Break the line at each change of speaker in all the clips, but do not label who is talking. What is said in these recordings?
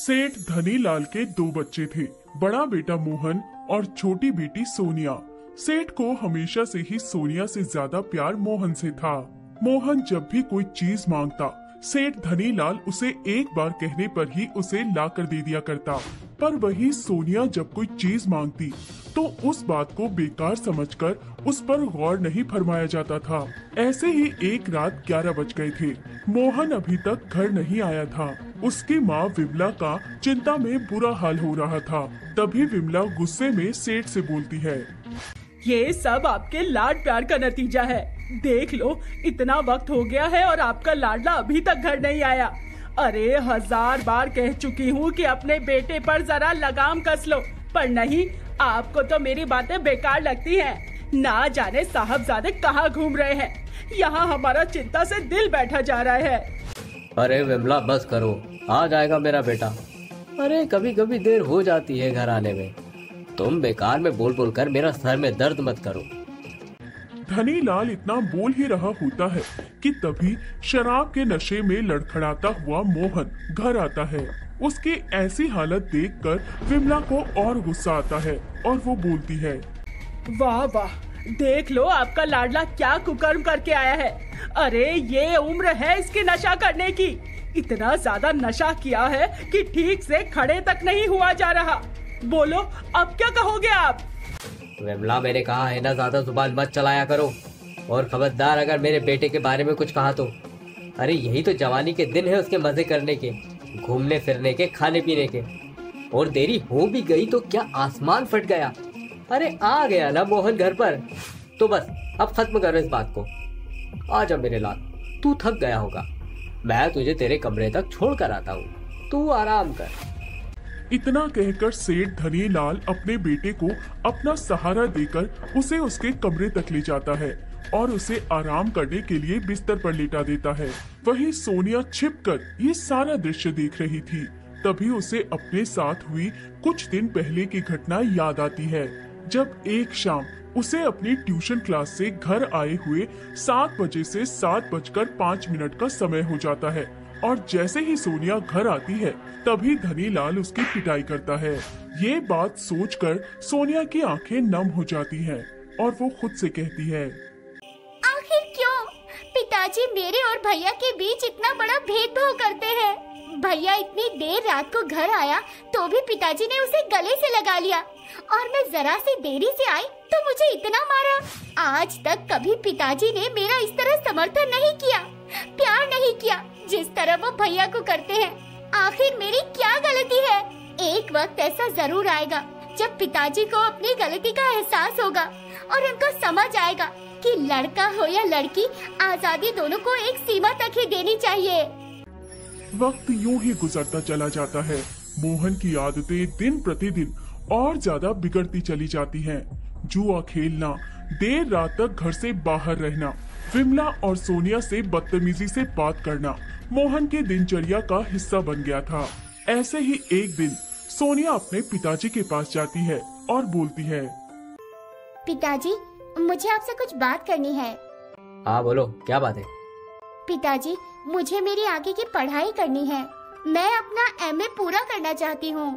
सेठ धनीलाल के दो बच्चे थे, बड़ा बेटा मोहन और छोटी बेटी सोनिया। सेठ को हमेशा से ही सोनिया से ज्यादा प्यार मोहन से था। मोहन जब भी कोई चीज मांगता, सेठ धनीलाल उसे एक बार कहने पर ही उसे ला कर दे दिया करता। पर वही सोनिया जब कोई चीज मांगती तो उस बात को बेकार समझकर उस पर गौर नहीं फरमाया जाता था। ऐसे ही एक रात 11 बज गए थे। मोहन अभी तक घर नहीं आया था। उसकी माँ विमला का चिंता में बुरा हाल हो रहा था। तभी विमला गुस्से में सेठ से बोलती है,
ये सब आपके लाड प्यार का नतीजा है। देख लो, इतना वक्त हो गया है और आपका लाडला अभी तक घर नहीं आया। अरे 1000 बार कह चुकी हूँ कि अपने बेटे पर जरा लगाम कस लो, पर नहीं, आपको तो मेरी बातें बेकार लगती हैं। ना जाने साहबजादे कहाँ घूम रहे हैं। यहाँ हमारा चिंता से दिल बैठा जा रहा है।
अरे विमला बस करो, आ जाएगा मेरा बेटा। अरे कभी कभी देर हो जाती है घर आने में। तुम बेकार में बोल बोल कर मेरा सर में दर्द मत करो।
धनीलाल इतना बोल ही रहा होता है कि तभी शराब के नशे में लड़खड़ाता हुआ मोहन घर आता है। उसकी ऐसी हालत देखकर विमला को और गुस्सा आता है और वो बोलती है,
वाह वाह, देख लो आपका लाडला क्या कुकर्म करके आया है। अरे ये उम्र है इसकी नशा करने की। इतना ज्यादा नशा किया है कि ठीक से खड़े तक नहीं हुआ जा रहा। बोलो अब क्या कहोगे आप?
विमला, मैंने कहा है ना, ज्यादा जुबान मत चलाया करो। और खबरदार अगर मेरे बेटे के बारे में कुछ कहा तो। अरे यही तो जवानी के दिन है उसके मजे करने के, घूमने फिरने के, खाने पीने के। और देरी हो भी गई तो क्या आसमान फट गया। अरे आ गया ना मोहन घर पर, तो बस अब खत्म करो इस बात को। आजा मेरे लाल, तू थक गया होगा। मैं तुझे तेरे कमरे तक छोड़ कर आता हूँ, तू आराम कर।
इतना कहकर सेठ धनीलाल अपने बेटे को अपना सहारा देकर उसे उसके कमरे तक ले जाता है और उसे आराम करने के लिए बिस्तर पर लेटा देता है। वहीं सोनिया छिपकर ये सारा दृश्य देख रही थी। तभी उसे अपने साथ हुई कुछ दिन पहले की घटना याद आती है, जब एक शाम उसे अपनी ट्यूशन क्लास से घर आए हुए 7 बजे से 7:05 का समय हो जाता है। और जैसे ही सोनिया घर आती है तभी धनीलाल उसकी पिटाई करता है। ये बात सोचकर सोनिया की आंखें नम हो जाती हैं और वो खुद से कहती है,
आखिर क्यों पिताजी मेरे और भैया के बीच इतना बड़ा भेदभाव करते हैं? भैया इतनी देर रात को घर आया तो भी पिताजी ने उसे गले से लगा लिया, और मैं जरा सी देरी से आई तो मुझे इतना मारा। आज तक कभी पिताजी ने मेरा इस तरह समर्थन नहीं किया, प्यार नहीं किया जिस तरह वो भैया को करते हैं। आखिर मेरी क्या गलती है? एक वक्त ऐसा जरूर आएगा जब पिताजी को अपनी गलती का एहसास होगा और उनको समझ आएगा कि लड़का हो या लड़की, आजादी दोनों को एक सीमा तक ही देनी चाहिए।
वक्त यूं ही गुजरता चला जाता है। मोहन की आदतें दिन प्रतिदिन और ज्यादा बिगड़ती चली जाती हैं। जुआ खेलना, देर रात तक घर से बाहर रहना, विमला और सोनिया से बदतमीजी से बात करना मोहन के दिनचर्या का हिस्सा बन गया था। ऐसे ही एक दिन सोनिया अपने पिताजी के पास जाती है और बोलती है,
पिताजी मुझे आपसे कुछ बात करनी है।
हाँ बोलो, क्या बात है?
पिताजी मुझे मेरी आगे की पढ़ाई करनी है। मैं अपना एमए पूरा करना चाहती हूँ।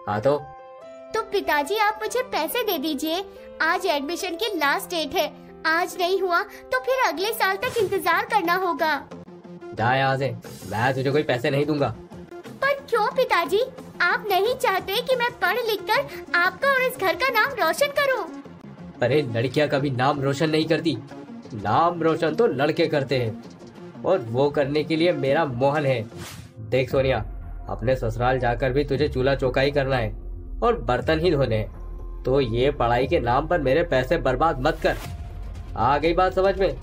हाँ
तो पिताजी आप मुझे पैसे दे दीजिए। आज एडमिशन की लास्ट डेट है। आज नहीं हुआ तो फिर अगले साल तक इंतजार करना होगा।
जा यहाँ से, मैं तुझे कोई पैसे नहीं दूंगा।
पर क्यों पिताजी? आप नहीं चाहते कि मैं पढ़ लिख कर आपका और इस घर का नाम रोशन करूं?
अरे लड़कियां कभी नाम रोशन नहीं करती, नाम रोशन तो लड़के करते हैं, और वो करने के लिए मेरा मोहन है। देख सोनिया, अपने ससुराल जाकर भी तुझे चूल्हा चौका ही करना है और बर्तन ही धोने हैं। तो ये पढ़ाई के नाम पर मेरे पैसे बर्बाद मत कर। आ गई बात समझ में?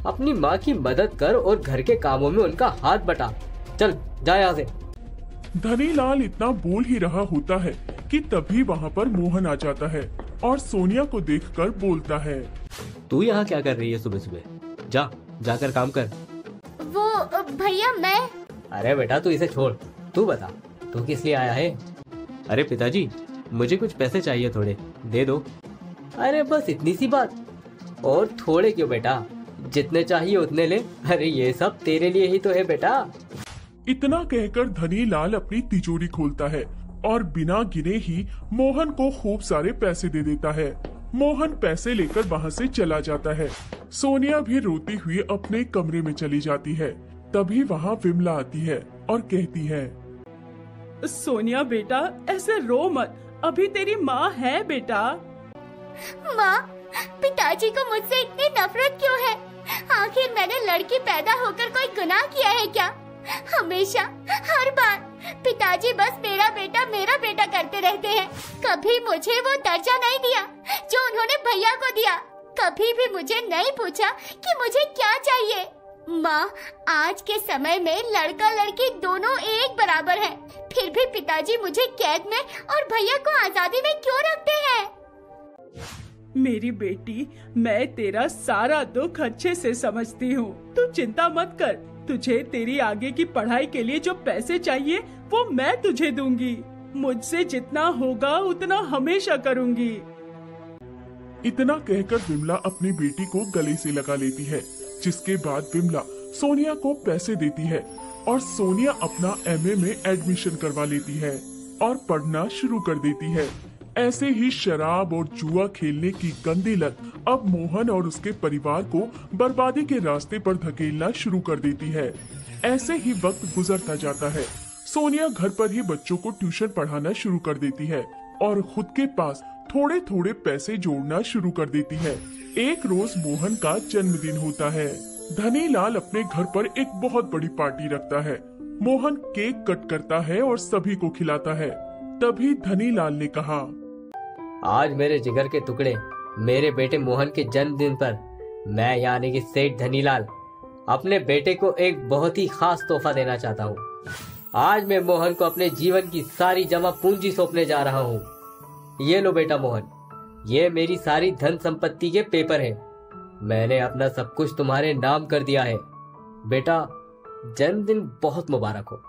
अपनी माँ की मदद कर और घर के कामों में उनका हाथ बटा। चल जा यहाँ से।
धनीलाल इतना बोल ही रहा होता है कि तभी वहाँ पर मोहन आ जाता है और सोनिया को देखकर बोलता है,
तू यहाँ क्या कर रही है सुबह सुबह? जाकर काम कर।
वो भैया मैं।
अरे बेटा तू इसे छोड़, तू बता तू किस लिए आया है? अरे पिताजी मुझे कुछ पैसे चाहिए, थोड़े दे दो। अरे बस इतनी सी बात? और थोड़े क्यों बेटा, जितने चाहिए उतने ले। अरे ये सब तेरे लिए ही तो है बेटा।
इतना कहकर धनीलाल अपनी तिजोरी खोलता है और बिना गिने ही मोहन को खूब सारे पैसे दे देता है। मोहन पैसे लेकर वहाँ से चला जाता है। सोनिया भी रोती हुई अपने कमरे में चली जाती है। तभी वहाँ विमला आती है और कहती है,
सोनिया बेटा ऐसे रो मत, अभी तेरी माँ है बेटा।
माँ, पिताजी को मुझसे इतनी नफरत क्यों है? आखिर मैंने लड़की पैदा होकर कोई गुनाह किया है क्या? हमेशा हर बार पिताजी बस मेरा बेटा करते रहते हैं। कभी मुझे वो दर्जा नहीं दिया जो उन्होंने भैया को दिया। कभी भी मुझे नहीं पूछा कि मुझे क्या चाहिए। माँ, आज के समय में लड़का लड़की दोनों एक बराबर हैं। फिर भी पिताजी मुझे कैद में और भैया को आजादी में क्यों रखते हैं?
मेरी बेटी, मैं तेरा सारा दुख अच्छे से समझती हूँ। तू चिंता मत कर। तुझे तेरी आगे की पढ़ाई के लिए जो पैसे चाहिए वो मैं तुझे दूंगी। मुझसे जितना होगा उतना हमेशा करूंगी।
इतना कहकर विमला अपनी बेटी को गले से लगा लेती है, जिसके बाद विमला सोनिया को पैसे देती है और सोनिया अपना एमए में एडमिशन करवा लेती है और पढ़ना शुरू कर देती है। ऐसे ही शराब और जुआ खेलने की गंदी लत अब मोहन और उसके परिवार को बर्बादी के रास्ते पर धकेलना शुरू कर देती है। ऐसे ही वक्त गुजरता जाता है। सोनिया घर पर ही बच्चों को ट्यूशन पढ़ाना शुरू कर देती है और खुद के पास थोड़े थोड़े पैसे जोड़ना शुरू कर देती है। एक रोज मोहन का जन्मदिन होता है। धनीलाल अपने घर पर एक बहुत बड़ी पार्टी रखता है। मोहन केक कट करता है और सभी को खिलाता है। तभी धनीलाल ने कहा,
आज मेरे जिगर के टुकड़े, मेरे बेटे मोहन के जन्मदिन पर मैं यानी कि सेठ धनीलाल अपने बेटे को एक बहुत ही खास तोहफा देना चाहता हूँ। आज मैं मोहन को अपने जीवन की सारी जमा पूंजी सौंपने जा रहा हूँ। ये लो बेटा मोहन, ये मेरी सारी धन संपत्ति के पेपर हैं। मैंने अपना सब कुछ तुम्हारे नाम कर दिया है। बेटा, जन्मदिन बहुत मुबारक हो।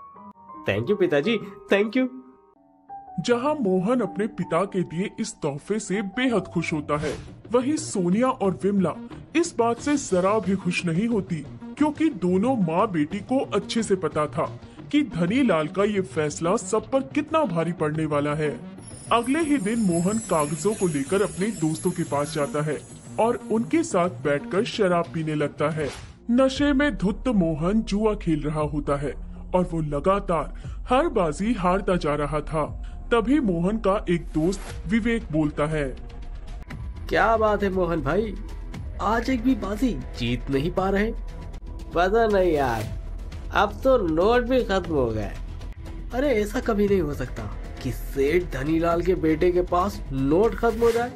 थैंक यू पिताजी, थैंक यू।
जहां मोहन अपने पिता के दिए इस तोहफे से बेहद खुश होता है, वहीं सोनिया और विमला इस बात से जरा भी खुश नहीं होती, क्योंकि दोनों माँ बेटी को अच्छे से पता था कि धनीलाल का ये फैसला सब पर कितना भारी पड़ने वाला है। अगले ही दिन मोहन कागजों को लेकर अपने दोस्तों के पास जाता है और उनके साथ बैठकर शराब पीने लगता है। नशे में धुत मोहन जुआ खेल रहा होता है और वो लगातार हर बाजी हारता जा रहा था। तभी मोहन का एक दोस्त विवेक बोलता है,
क्या बात है मोहन भाई, आज एक भी बाजी जीत नहीं पा रहे?
पता नहीं यार, अब तो नोट भी खत्म हो गए।
अरे ऐसा कभी नहीं हो सकता कि सेठ धनीलाल के बेटे के पास नोट खत्म हो जाए।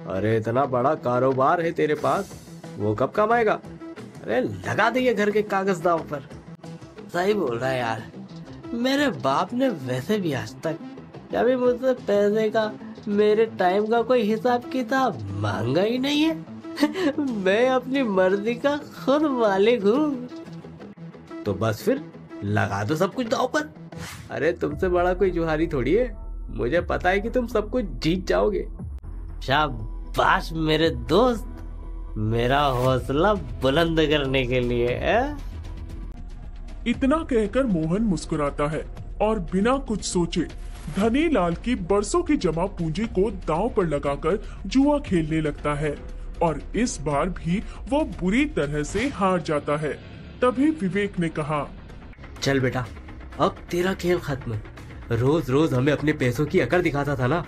अरे इतना बड़ा कारोबार है तेरे पास, वो कब कमाएगा? अरे लगा दिए घर के कागज दाव पर।
सही बोल रहा है यार, मेरे बाप ने वैसे भी आज तक कभी मुझसे पैसे का, मेरे टाइम का कोई हिसाब किताब मांगा ही नहीं है। मैं अपनी मर्जी का खुद मालिक हूँ।
तो बस फिर लगा दो सब कुछ दाव पर। अरे तुमसे बड़ा कोई जुहारी थोड़ी है, मुझे पता है कि तुम सब कुछ जीत जाओगे।
शाबाश मेरे दोस्त, मेरा हौसला बुलंद करने के लिए है।
इतना कहकर मोहन मुस्कुराता है और बिना कुछ सोचे धनीलाल की बरसों की जमा पूंजी को दांव पर लगाकर जुआ खेलने लगता है और इस बार भी वो बुरी तरह से हार जाता है। तभी विवेक ने कहा,
चल बेटा, अब तेरा खेल खत्म। रोज रोज हमें अपने पैसों की अकड़ दिखाता था ना,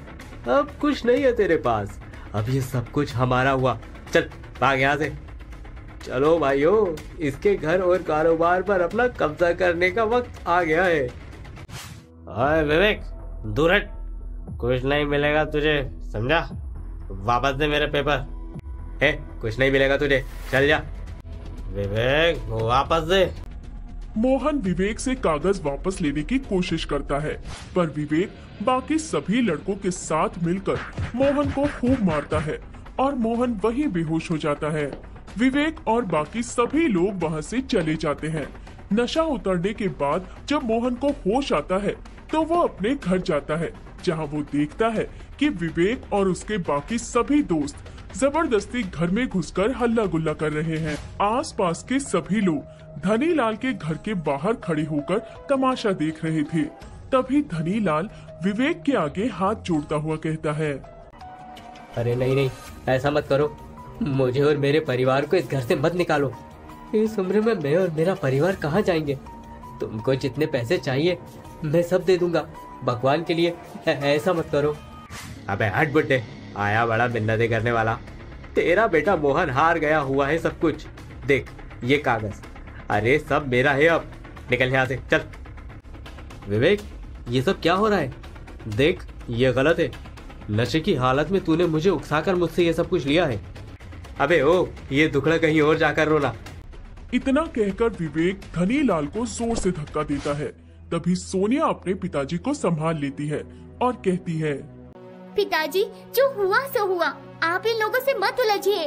अब कुछ नहीं है तेरे पास। अब ये सब कुछ हमारा हुआ। चल भाग यहाँ से। चलो भाइयों, इसके घर और कारोबार पर अपना कब्जा करने का वक्त आ गया है।
ओए विवेक, दूर हट, कुछ नहीं मिलेगा तुझे, समझा? वापस दे मेरे पेपर।
है, कुछ नहीं मिलेगा तुझे, चल जा।
विवेक, वापस दे।
मोहन विवेक से कागज वापस लेने की कोशिश करता है, पर विवेक बाकी सभी लड़कों के साथ मिलकर मोहन को खूब मारता है और मोहन वहीं बेहोश हो जाता है। विवेक और बाकी सभी लोग वहां से चले जाते हैं। नशा उतरने के बाद जब मोहन को होश आता है तो वो अपने घर जाता है, जहां वो देखता है कि विवेक और उसके बाकी सभी दोस्त जबरदस्ती घर में घुसकर हल्ला गुल्ला कर रहे हैं। आसपास के सभी लोग धनीलाल के घर के बाहर खड़े होकर तमाशा देख रहे थे। तभी धनीलाल विवेक के आगे हाथ जोड़ता हुआ कहता है,
अरे नहीं नहीं, ऐसा मत करो। मुझे और मेरे परिवार को इस घर से मत निकालो। इस उम्र में मैं और मेरा परिवार कहाँ जाएंगे? तुमको जितने पैसे चाहिए मैं सब दे दूंगा भगवान के लिए, ऐसा मत करो।
अबे हट बुड्ढे, आया बड़ा मिन्नतें करने वाला। तेरा बेटा मोहन हार गया हुआ है सब कुछ। देख ये कागज, अरे सब मेरा है, अब निकल यहाँ से चल। विवेक, ये सब क्या हो रहा है? देख ये गलत है। नशे की हालत में तूने मुझे उकसाकर मुझसे ये सब कुछ लिया है। अबे ओ, ये दुखड़ा कहीं और जाकर रोना।
इतना कहकर विवेक धनीलाल को जोर से धक्का देता है। तभी सोनिया अपने पिताजी को संभाल लेती है और कहती है,
पिताजी जो हुआ सो हुआ, आप इन लोगों से मत उलझिए।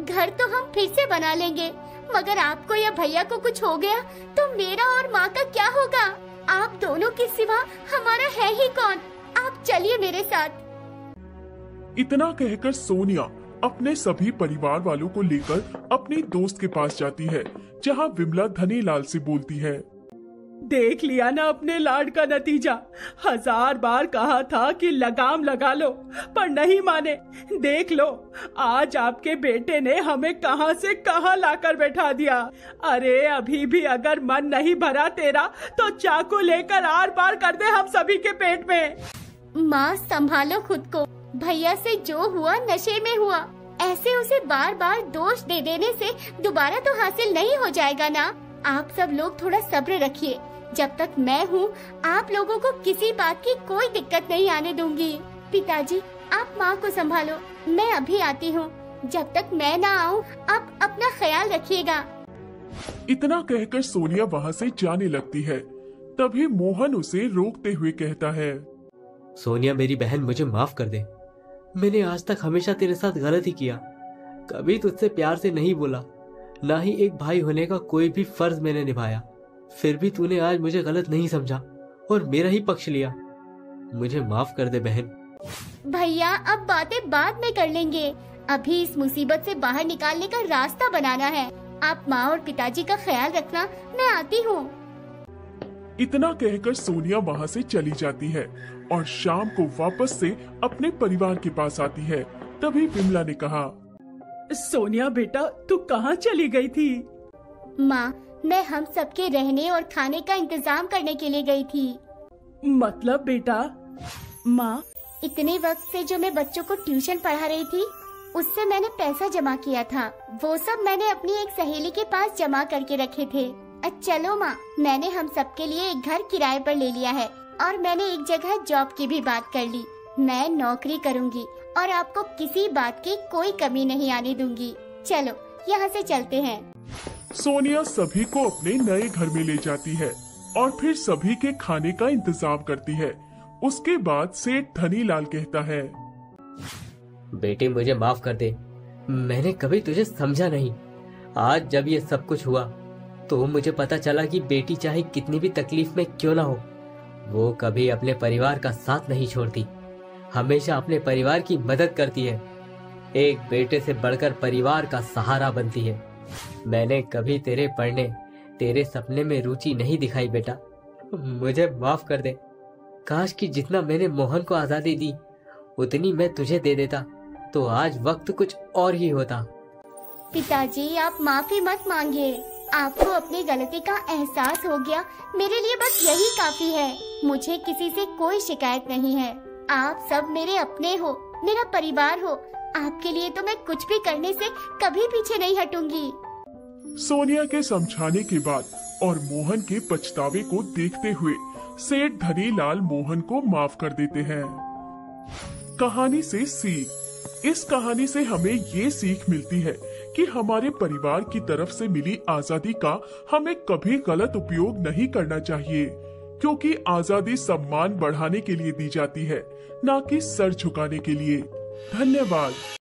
घर तो हम फिर से बना लेंगे, मगर आपको या भैया को कुछ हो गया तो मेरा और माँ का क्या होगा? आप दोनों के सिवा हमारा है ही कौन? आप चलिए मेरे साथ।
इतना कहकर सोनिया अपने सभी परिवार वालों को लेकर अपनी दोस्त के पास जाती है, जहाँ विमला धनीलाल से बोलती है,
देख लिया ना अपने लाड का नतीजा। 1000 बार कहा था कि लगाम लगा लो, पर नहीं माने। देख लो आज आपके बेटे ने हमें कहां से कहां लाकर बैठा दिया। अरे अभी भी अगर मन नहीं भरा तेरा तो चाकू लेकर आर पार कर दे हम सभी के पेट में।
माँ संभालो खुद को। भैया से जो हुआ नशे में हुआ, ऐसे उसे बार बार दोष दे देने से दोबारा तो हासिल नहीं हो जाएगा ना। आप सब लोग थोड़ा सब्र रखिए। जब तक मैं हूँ आप लोगों को किसी बात की कोई दिक्कत नहीं आने दूंगी। पिताजी आप माँ को संभालो, मैं अभी आती हूँ। जब तक मैं ना आऊँ आप अपना ख्याल रखिएगा।
इतना कहकर सोनिया वहाँ से जाने लगती है। तभी मोहन उसे रोकते हुए कहता है,
सोनिया मेरी बहन, मुझे माफ कर दे। मैंने आज तक हमेशा तेरे साथ गलत ही किया। कभी तुझसे प्यार से नहीं बोला, ना ही एक भाई होने का कोई भी फर्ज मैंने निभाया। फिर भी तूने आज मुझे गलत नहीं समझा और मेरा ही पक्ष लिया। मुझे माफ कर दे बहन।
भैया अब बातें बाद में कर लेंगे, अभी इस मुसीबत से बाहर निकालने का रास्ता बनाना है। आप माँ और पिताजी का ख्याल रखना, मैं आती हूँ।
इतना कहकर सोनिया वहाँ से चली जाती है और शाम को वापस से अपने परिवार के पास आती है। तभी विमला ने कहा,
सोनिया बेटा तू कहाँ चली गई थी?
माँ मैं हम सबके रहने और खाने का इंतजाम करने के लिए गई थी।
मतलब बेटा? माँ
इतने वक्त से जो मैं बच्चों को ट्यूशन पढ़ा रही थी उससे मैंने पैसा जमा किया था, वो सब मैंने अपनी एक सहेली के पास जमा करके रखे थे। चलो माँ, मैंने हम सबके लिए एक घर किराए पर ले लिया है और मैंने एक जगह जॉब की भी बात कर ली। मैं नौकरी करूँगी और आपको किसी बात की कोई कमी नहीं आने दूंगी। चलो यहाँ से चलते हैं।
सोनिया सभी को अपने नए घर में ले जाती है और फिर सभी के खाने का इंतजाम करती है। उसके बाद सेठ धनीलाल कहता है,
बेटी मुझे माफ कर दे, मैंने कभी तुझे समझा नहीं। आज जब ये सब कुछ हुआ तो मुझे पता चला कि बेटी चाहे कितनी भी तकलीफ में क्यों ना हो, वो कभी अपने परिवार का साथ नहीं छोड़ती, हमेशा अपने परिवार की मदद करती है। एक बेटे से बढ़कर परिवार का सहारा बनती है। मैंने कभी तेरे पढ़ने, तेरे सपने में रुचि नहीं दिखाई बेटा, मुझे माफ कर दे। काश कि जितना मैंने मोहन को आजादी दी उतनी मैं तुझे दे देता तो आज वक्त कुछ और ही होता।
पिताजी आप माफी मत मांगिए, आपको अपनी गलती का एहसास हो गया, मेरे लिए बस यही काफी है। मुझे किसी से कोई शिकायत नहीं है। आप सब मेरे अपने हो, मेरा परिवार हो। आपके लिए तो मैं कुछ भी करने से कभी पीछे नहीं हटूंगी।
सोनिया के समझाने के बाद और मोहन के पछतावे को देखते हुए सेठ धनीलाल मोहन को माफ कर देते हैं। कहानी से सीख। इस कहानी से हमें ये सीख मिलती है कि हमारे परिवार की तरफ से मिली आजादी का हमें कभी गलत उपयोग नहीं करना चाहिए, क्योंकि आजादी सम्मान बढ़ाने के लिए दी जाती है, ना कि सर झुकाने के लिए। धन्यवाद।